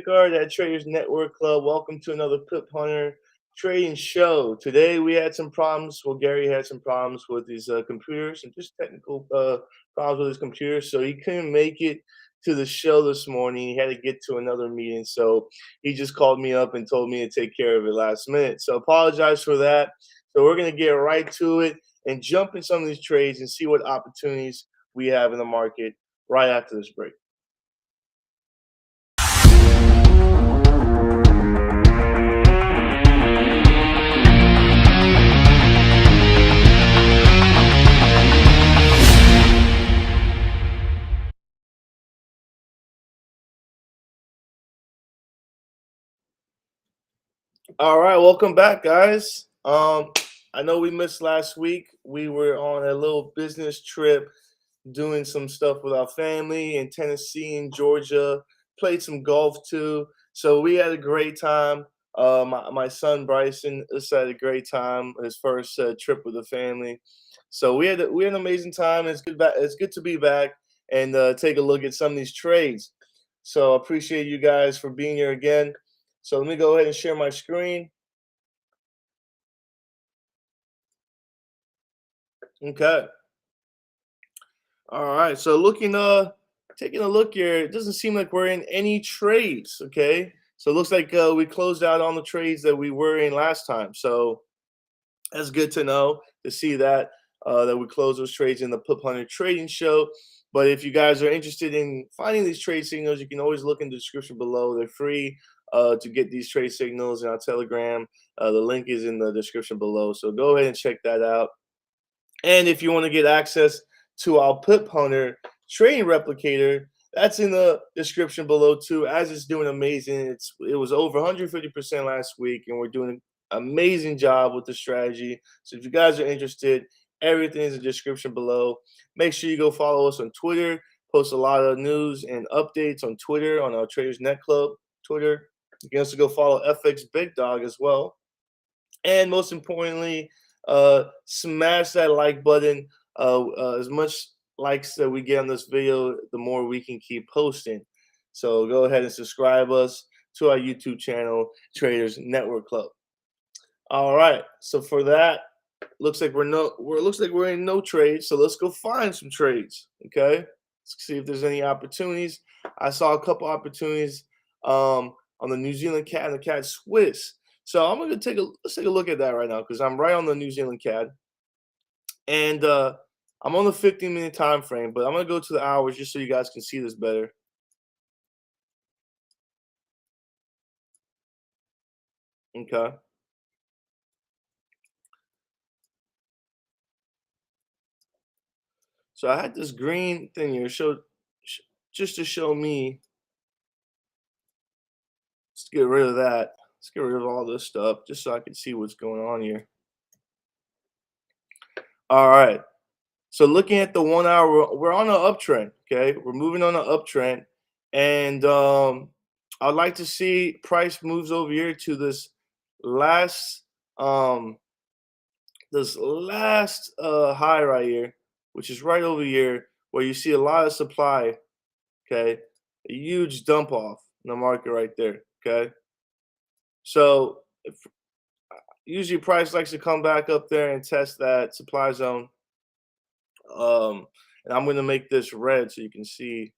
Guard at Traders Network Club. Welcome to another Pip Hunter Trading Show. Today we had some problems. Well, Gary had some problems with his computers and just technical problems with his computer, so he couldn't make it to the show this morning. He had to get to another meeting, so he just called me up and told me to take care of it last minute. So apologize for that. So we're gonna get right to it and jump in some of these trades and see what opportunities we have in the market right after this break. All right, welcome back, guys. I know we missed last week. We were on a little business trip doing some stuff with our family in Tennessee and Georgia, played some golf too. So we had a great time. My son Bryson just had a great time, his first trip with the family. So we had an amazing time. It's good to be back and take a look at some of these trades. So I appreciate you guys for being here again. So let me go ahead and share my screen. Okay. All right. So taking a look here, it doesn't seem like we're in any trades. Okay. So it looks like we closed out on the trades that we were in last time. So that's good to know to see that we closed those trades in the Pip Hunter Trading Show. But if you guys are interested in finding these trade signals, you can always look in the description below. They're free to get these trade signals in our Telegram. The link is in the description below. So go ahead and check that out. And if you want to get access to our Pip Hunter Trading Replicator, that's in the description below too. As it's doing amazing. It was over 150% last week, and we're doing an amazing job with the strategy. So if you guys are interested, everything is in the description below. Make sure you go follow us on Twitter. Post a lot of news and updates on Twitter, on our Traders Net Club Twitter. You can also go follow FxBigDog as well. And most importantly, smash that like button. As much likes that we get on this video, the more we can keep posting. So go ahead and subscribe us to our YouTube channel, Traders Network Club. All right. So for that, looks like we're in no trades. So let's go find some trades. Okay. Let's see if there's any opportunities. I saw a couple opportunities on the New Zealand CAD and the CAD Swiss. So let's take a look at that right now because I'm right on the New Zealand CAD, and I'm on the 15-minute time frame, but I'm gonna go to the hours just so you guys can see this better. Okay. So I had this green thing here, just to show me. Let's get rid of that. Let's get rid of all this stuff just so I can see what's going on here. All right. So looking at the 1 hour, we're on an uptrend. Okay, we're moving on an uptrend, and I'd like to see price moves over here to last um, this last high right here, which is right over here, where you see a lot of supply. Okay, a huge dump off in the market right there. Okay, so usually price likes to come back up there and test that supply zone. And I'm going to make this red so you can see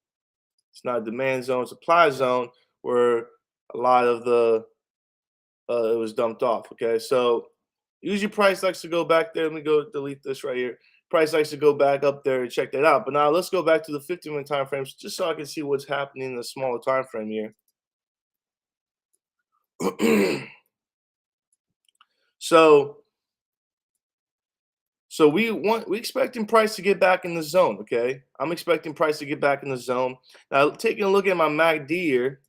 it's not a demand zone, supply zone where a lot of it was dumped off. Okay, so usually price likes to go back there. Let me go delete this right here. Price likes to go back up there and check that out. But now let's go back to the 15-minute time frames just so I can see what's happening in the smaller time frame here. So we expecting price to get back in the zone. Okay, I'm expecting price to get back in the zone. Now taking a look at my MACD here,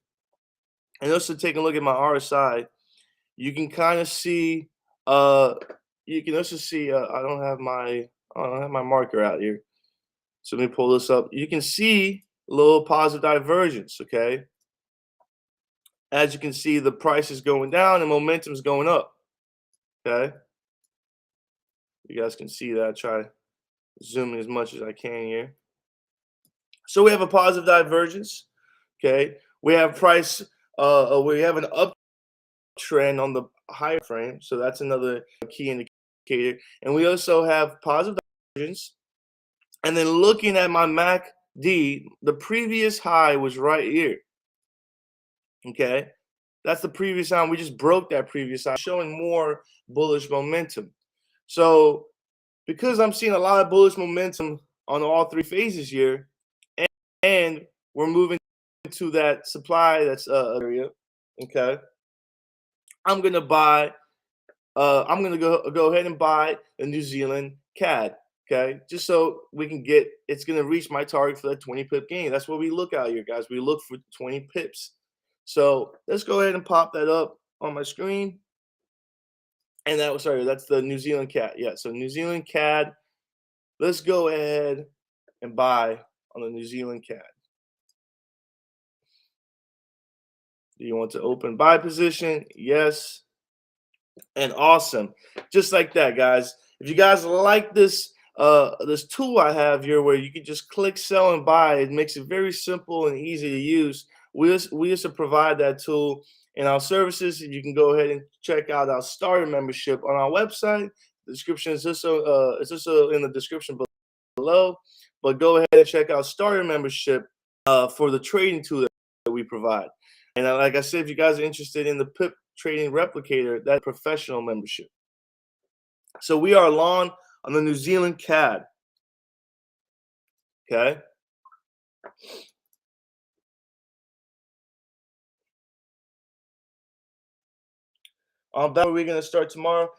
and also taking a look at my RSI, you can kind of see. You can also see. I don't have my marker out here, so let me pull this up. You can see a little positive divergence. Okay, as you can see, the price is going down and momentum is going up. Okay, you guys can see that. I try to zoom in as much as I can here. So we have a positive divergence. Okay, we have price we have an uptrend on the higher frame, so that's another key indicator. And we also have positive divergence. And then looking at my MACD, the previous high was right here. Okay, that's the previous high. We just broke that previous high, showing more bullish momentum. So because I'm seeing a lot of bullish momentum on all three phases here, and we're moving to that supply that's area. Okay, I'm gonna buy. I'm gonna go ahead and buy the New Zealand CAD. Okay, just so we can get. It's gonna reach my target for that 20 pip gain. That's what we look out here, guys. We look for 20 pips. So let's go ahead and pop that up on my screen. And that was, sorry, that's the New Zealand CAD. Yeah, so New Zealand CAD. Let's go ahead and buy on the New Zealand CAD. Do you want to open buy position? Yes. And awesome. Just like that, guys. If you guys like this this tool I have here where you can just click sell and buy, it makes it very simple and easy to use. We used to provide that tool in our services. You can go ahead and check out our starter membership on our website. The description is also in the description below. But go ahead and check out starter membership for the trading tool that we provide. And like I said, if you guys are interested in the Pip Trading Replicator, that professional membership. So we are long on the New Zealand CAD. Okay. That we're gonna start tomorrow.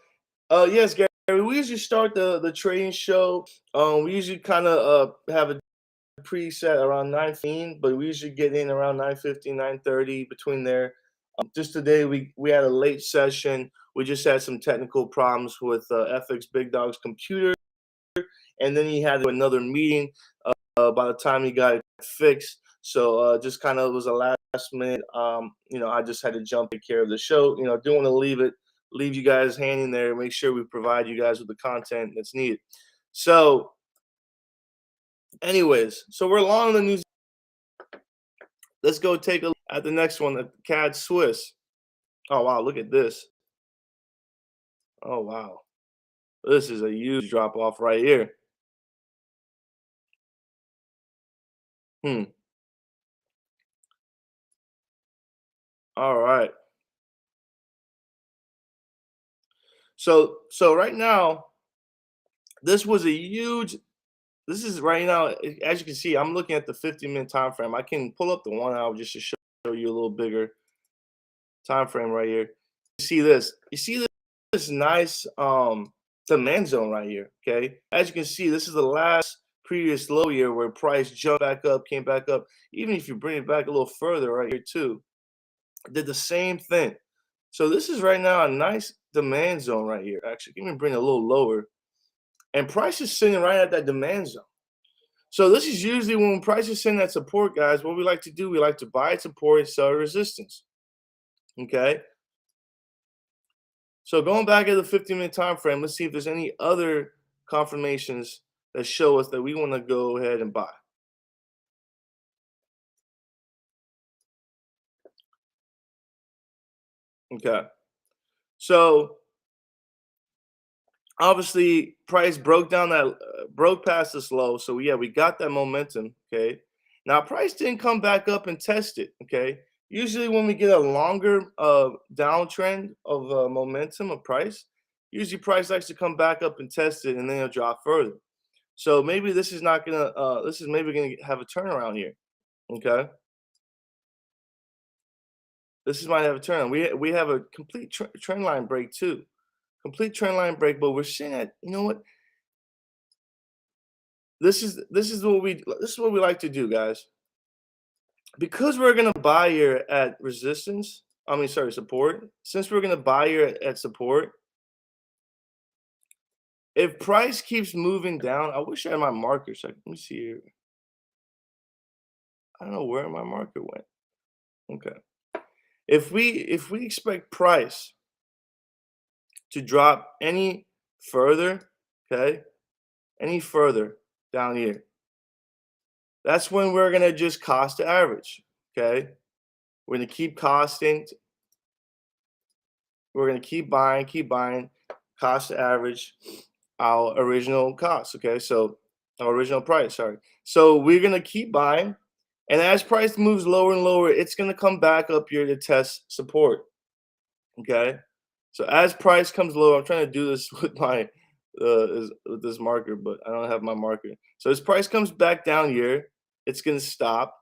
Yes, Gary. We usually start the trading show. We usually kind of have a preset around 9:15, but we usually get in around 9:50, 9:30 between there. Just today we had a late session. We just had some technical problems with FxBigDog's computer, and then he had another meeting by the time he got it fixed. So just kind of was a last minute. I just had to jump take care of the show. Don't want to leave you guys hanging there. Make sure we provide you guys with the content that's needed. So, anyways, so we're along the news. Let's go take a look at the next one, the CAD Swiss. Oh wow, look at this. Oh wow, this is a huge drop off right here. All right. So right now, this was a huge. This is right now, as you can see, I'm looking at the 50-minute time frame. I can pull up the 1 hour just to show you a little bigger time frame right here. You see this? You see this nice demand zone right here. Okay, as you can see, this is the last previous low year where price jumped back up, came back up. Even if you bring it back a little further right here too, did the same thing. So this is right now a nice demand zone right here. Actually, let me bring it a little lower. And price is sitting right at that demand zone. So this is usually when price is sitting at support, guys. What we like to do, we like to buy at support and sell at resistance. Okay. So going back at the 15-minute time frame, let's see if there's any other confirmations that show us that we want to go ahead and buy. Okay. So obviously price broke down that broke past this low. So yeah, we got that momentum. Okay. Now price didn't come back up and test it. Okay. Usually when we get a longer downtrend of momentum of price, usually price likes to come back up and test it and then it'll drop further. So maybe this is not gonna this is maybe gonna have a turnaround here. Okay. This is might have a turn. We have a complete trend line break too. Complete trend line break, but we're seeing that, you know what? This is what we like to do, guys. Because we're gonna buy here at resistance. I mean, sorry, support. Since we're gonna buy here at support, if price keeps moving down, I wish I had my marker. So let me see here. I don't know where my marker went. Okay. If we expect price to drop any further, okay, any further down here, that's when we're gonna just cost to average. Okay. We're going to keep costing. We're going to keep buying, cost to average our original cost. Okay, so our original price. Sorry. So we're going to keep buying, and as price moves lower and lower, it's going to come back up here to test support. Okay, so as price comes low, I'm trying to do this with my with this marker, but I don't have my marker. So as price comes back down here, it's going to stop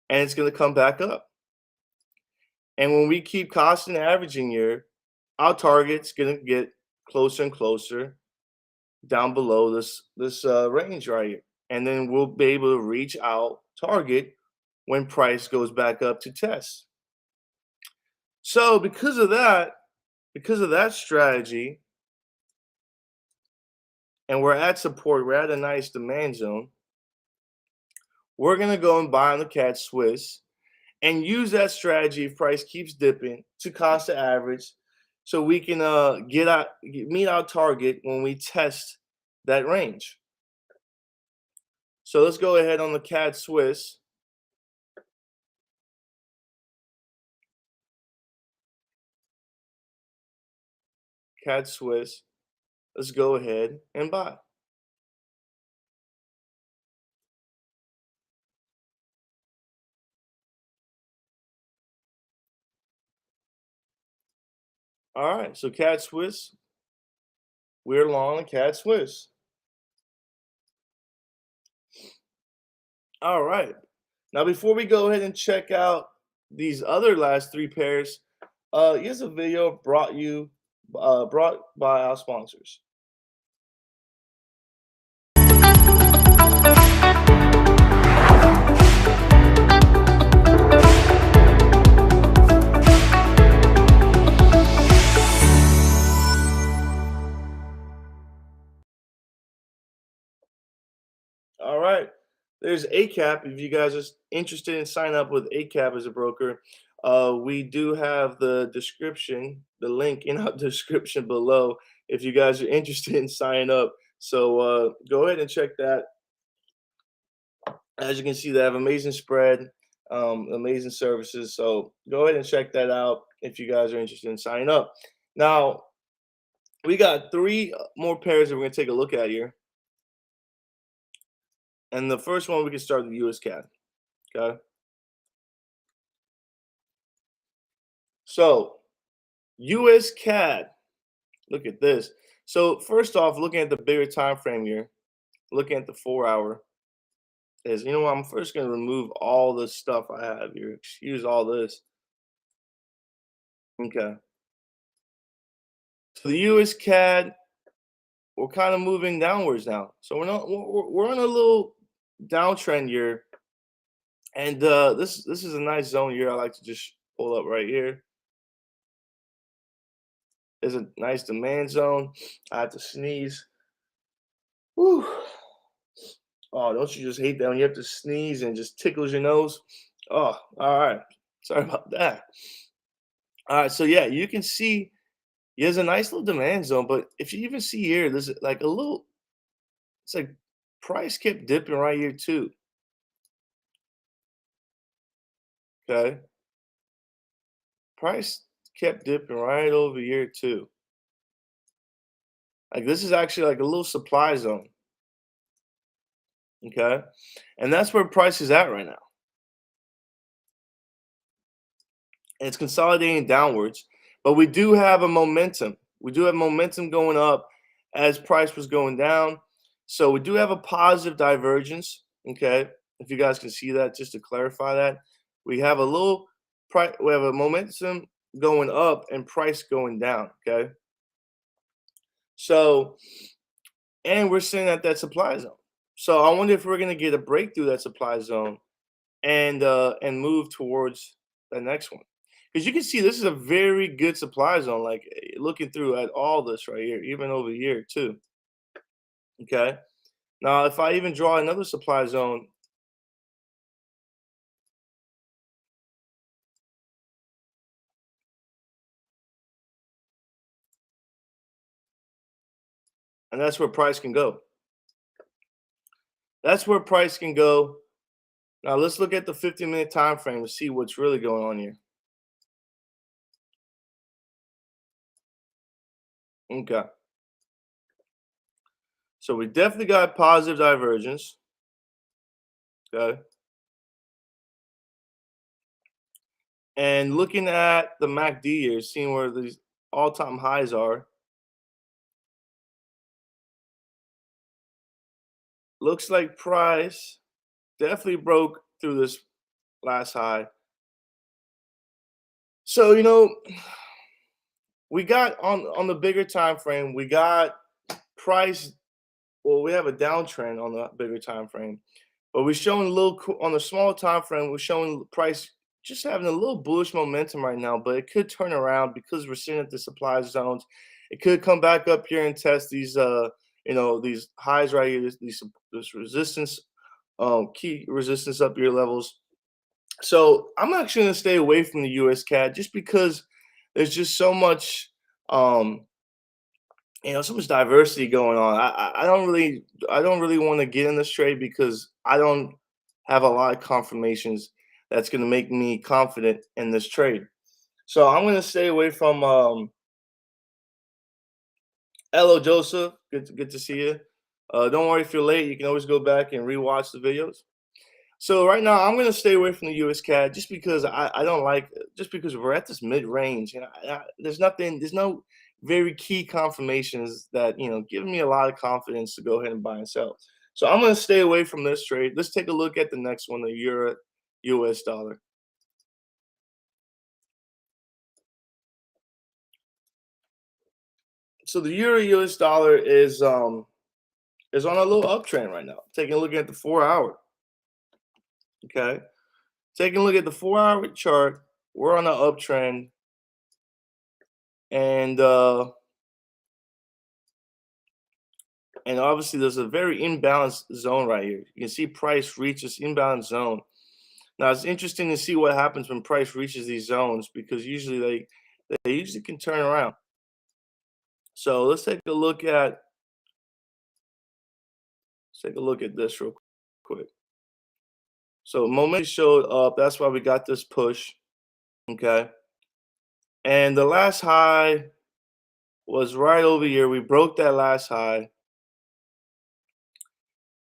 and it's going to come back up. And when we keep cost and averaging here, our target's going to get closer and closer down below this range right here, and then we'll be able to reach our target when price goes back up to test. So because of that strategy, and we're at support, we're at a nice demand zone, we're going to go and buy on the CAD Swiss and use that strategy if price keeps dipping to cost to average, so we can meet our target when we test that range. So let's go ahead on the CAD Swiss. CAD Swiss. Let's go ahead and buy. All right, so CAD Swiss, we're long on CAD Swiss. All right. Now, before we go ahead and check out these other last three pairs, here's a video brought by our sponsors. All right. There's ACAP. If you guys are interested in signing up with ACAP as a broker, we do have the link in our description below if you guys are interested in signing up. So go ahead and check that. As you can see, they have amazing spread, amazing services. So go ahead and check that out if you guys are interested in signing up. Now, we got three more pairs that we're going to take a look at here. And the first one, we can start with USCAD. Okay. So USCAD, look at this. So first off, looking at the bigger time frame here, looking at the 4-hour, is, you know what, I'm first going to remove all the stuff I have here. Excuse all this. Okay. So the USCAD, we're kind of moving downwards now. So we're on a little downtrend here. And this is a nice zone here. I like to just pull up right here. There's a nice demand zone. I have to sneeze. Whew. Oh, don't you just hate that when you have to sneeze and just tickles your nose? Oh, all right. Sorry about that. All right, so yeah, you can see there's a nice little demand zone, but if you even see here, there's like a little, it's like price kept dipping right here too. Okay. Price kept dipping right over here too. Like this is actually like a little supply zone. Okay. And that's where price is at right now. And it's consolidating downwards, but we do have a momentum. We do have momentum going up as price was going down. So we do have a positive divergence. Okay. If you guys can see that, just to clarify that, we have a little price, we have a momentum going up and price going down. Okay. So, and we're sitting at that supply zone. So I wonder if we're going to get a breakthrough that supply zone and move towards the next one. Because you can see this is a very good supply zone, like looking through at all this right here, even over here too. Okay. Now, if I even draw another supply zone, and that's where price can go. That's where price can go. Now let's look at the 50-minute time frame to see what's really going on here. Okay. So we definitely got positive divergence. Okay. And looking at the MACD here, seeing where these all-time highs are, looks like price definitely broke through this last high. So, we got on the bigger time frame, we got price. Well, we have a downtrend on the bigger time frame, but we're showing a little on the smaller time frame. We're showing price just having a little bullish momentum right now, but it could turn around because we're sitting at the supply zones. It could come back up here and test these these highs right here, this resistance, key resistance up here levels. So I'm actually going to stay away from the USCAD just because there's just so much so much diversity going on. I don't really want to get in this trade because I don't have a lot of confirmations that's going to make me confident in this trade. So I'm going to stay away from Hello Joseph. Good to see you. Don't worry if you're late. You can always go back and rewatch the videos. So right now I'm going to stay away from the USCAD just because I don't like just because we're at this mid range and there's no very key confirmations that give me a lot of confidence to go ahead and buy and sell. So I'm going to stay away from this trade. Let's take a look at the next one, the Euro US dollar. So the Euro US dollar is on a little uptrend right now. Taking a look at the 4-hour. Okay. Taking a look at the 4-hour chart, we're on an uptrend. And obviously there's a very imbalanced zone right here. You can see price reach this imbalanced zone. Now it's interesting to see what happens when price reaches these zones because usually they usually can turn around. So let's take a look at this real quick. So momentum showed up. That's why we got this push. Okay. And the last high was right over here. We broke that last high.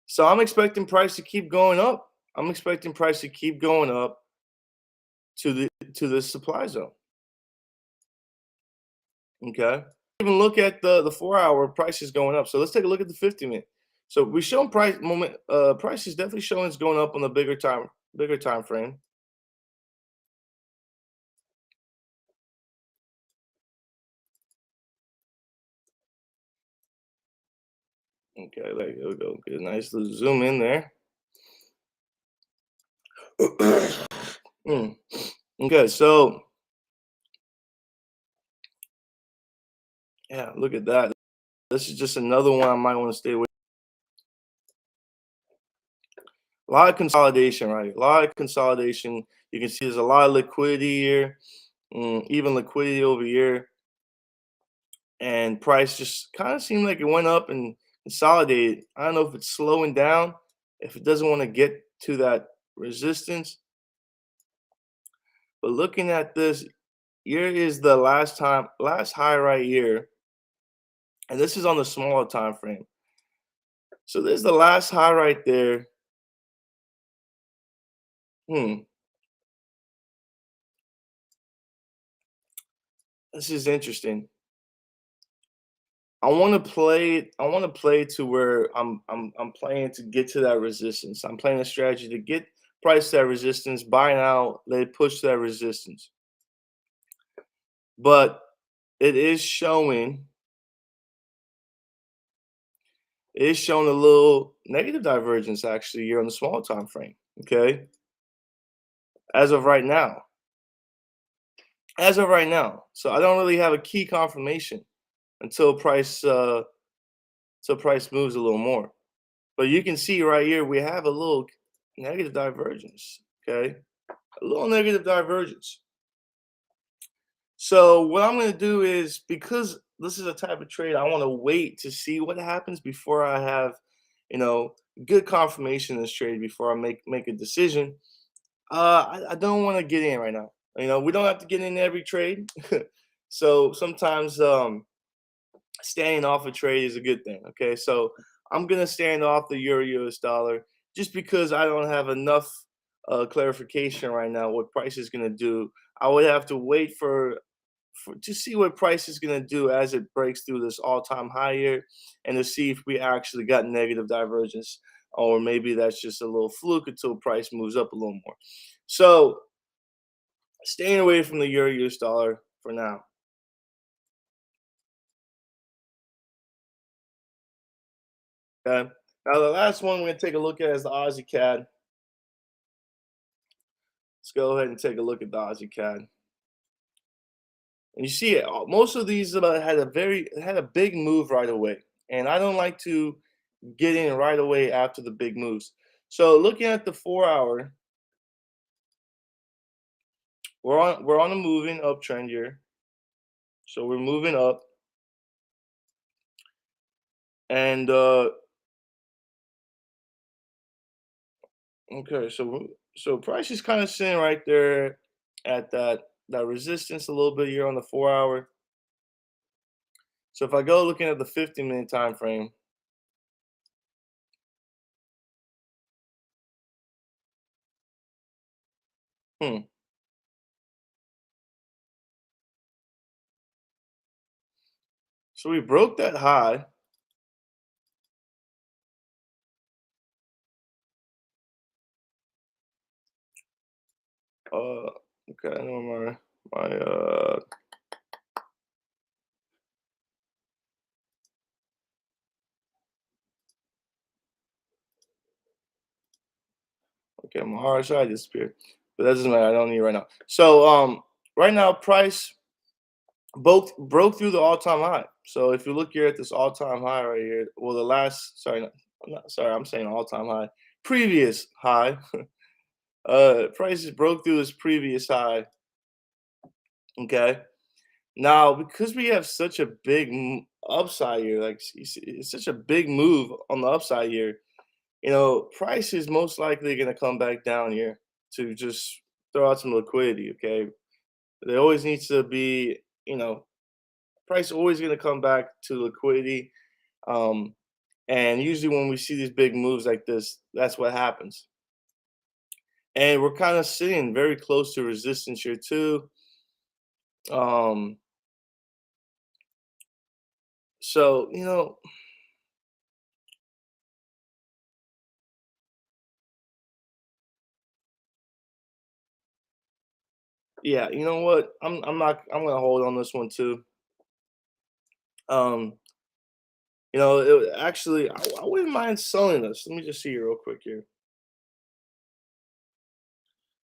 So I'm expecting price to keep going up. I'm expecting price to keep going up to the supply zone. Okay. Even look at the 4-hour price is going up. So let's take a look at the 50-minute. So we shown price is definitely showing it's going up on the bigger time frame. Okay, there you go. Get a nice little zoom in there. Okay, so yeah, look at that. This is just another one I might want to stay with. A lot of consolidation, right? A lot of consolidation. You can see there's a lot of liquidity here, even liquidity over here. And price just kind of seemed like it went up and consolidated. I don't know if it's slowing down, if it doesn't want to get to that resistance. But looking at this, here is the last high right here. And this is on the smaller time frame. So there's the last high right there. This is interesting. I want to play to where I'm playing to get to that resistance. I'm playing a strategy to get price to that resistance, buy now, let it push to that resistance. But it is showing a little negative divergence actually here on the small time frame. Okay. As of right now. So I don't really have a key confirmation until price moves a little more. But you can see right here we have a little negative divergence. Okay. A little negative divergence. So what I'm going to do is, because this is a type of trade, I want to wait to see what happens before I have, good confirmation in this trade before I make a decision. I don't want to get in right now. We don't have to get in every trade. So sometimes Standing off a trade is a good thing. Okay, so I'm gonna stand off the Euro US dollar just because I don't have enough clarification right now what price is gonna do. I would have to wait for to see what price is gonna do as it breaks through this all-time high here, and to see if we actually got negative divergence, or maybe that's just a little fluke until price moves up a little more. So staying away from the Euro US dollar for now. Okay. Now the last one we're gonna take a look at is the Aussie CAD. Let's go ahead and take a look at the Aussie CAD. And you see it, most of these had a big move right away. And I don't like to get in right away after the big moves. So looking at the 4 hour, we're on a moving uptrend here. So we're moving up. And okay, so price is kind of sitting right there at that resistance a little bit here on the 4 hour. So if I go looking at the 50-minute time frame, hmm. So we broke that high. Okay, I know my okay, my hard side disappeared, but that doesn't matter. I don't need it right now. So right now price both broke through the all-time high. So if you look here at this all-time high right here, well, the last sorry, I'm not sorry, I'm saying all-time high, previous high. Prices broke through this previous high. Okay. Now, because we have such a big upside here, like it's such a big move on the upside here, price is most likely going to come back down here to just throw out some liquidity. Okay. There always needs to be, price always going to come back to liquidity. Um, and usually when we see these big moves like this, that's what happens. And we're kind of sitting very close to resistance here too. Um, so, yeah, you know what? I'm gonna hold on this one too. Um, actually, I wouldn't mind selling this. Let me just see here real quick here.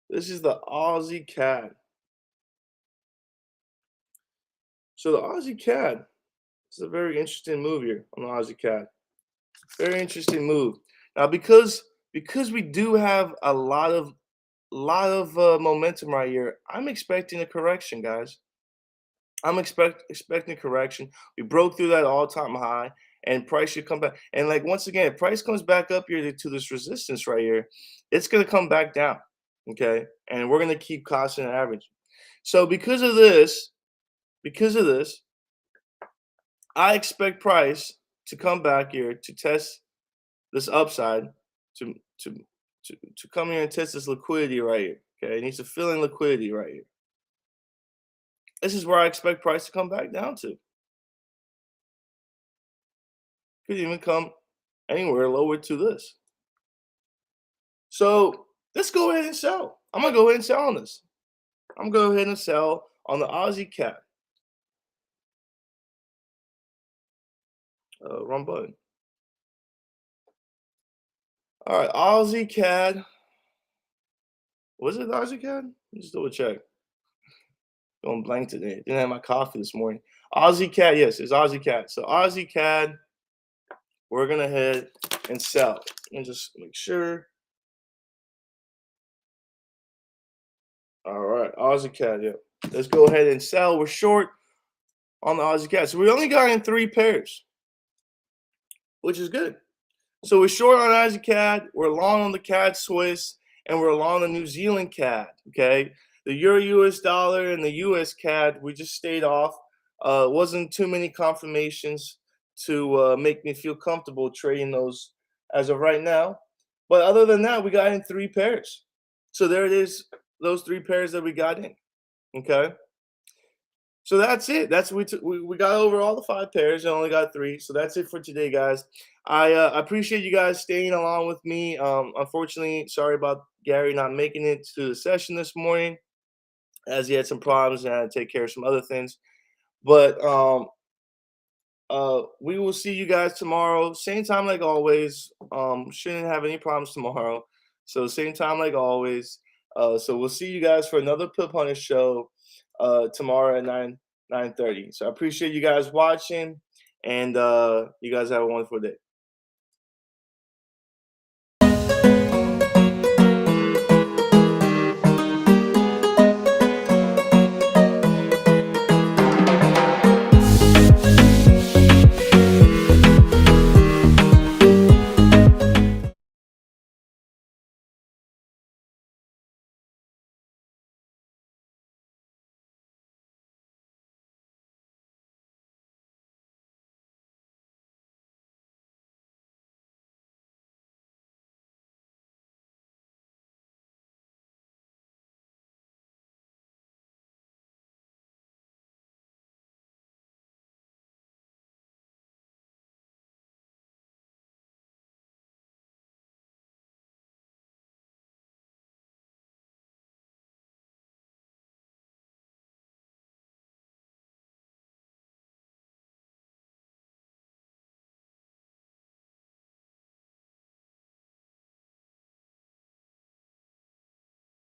This is the Aussie CAD. So the Aussie CAD is a very interesting move here on the Aussie CAD. Very interesting move. Now because we do have a lot of momentum right here, I'm expecting a correction, guys. I'm expecting correction. We broke through that all-time high, and price should come back. And like once again, if price comes back up here to this resistance right here, it's gonna come back down. Okay, and we're gonna keep constant average. So because of this, I expect price to come back here to test this upside, to to to come here and test this liquidity right here. Okay, it needs to fill in liquidity right here. This is where I expect price to come back down to. Could even come anywhere lower to this. So let's go ahead and sell. I'm gonna go ahead and sell on this. I'm gonna go ahead and sell on the Aussie CAD. Wrong button. All right, Aussie CAD. Was it the Aussie CAD? Just double check. Going blank today. Didn't have my coffee this morning. Aussie CAD. Yes, it's Aussie CAD. So Aussie CAD. We're gonna head and sell. And just make sure. All right, Aussie CAD. Yeah. Let's go ahead and sell. We're short on the Aussie CAD. So we only got in 3 pairs, which is good. So we're short on Aussie CAD, we're long on the CAD Swiss, and we're long the New Zealand CAD. Okay, the Euro US dollar and the US CAD, we just stayed off. Wasn't too many confirmations to make me feel comfortable trading those as of right now. But other than that, we got in 3 pairs. So there it is, those 3 pairs that we got in. Okay. So that's it. That's we got over all the 5 pairs and only got 3. So that's it for today, guys. I appreciate you guys staying along with me. Unfortunately, sorry about Gary not making it to the session this morning, as he had some problems and I had to take care of some other things. But we will see you guys tomorrow, same time like always. Shouldn't have any problems tomorrow. So same time like always. So we'll see you guys for another Pip Hunter show tomorrow at 9:30. So I appreciate you guys watching, and you guys have a wonderful day.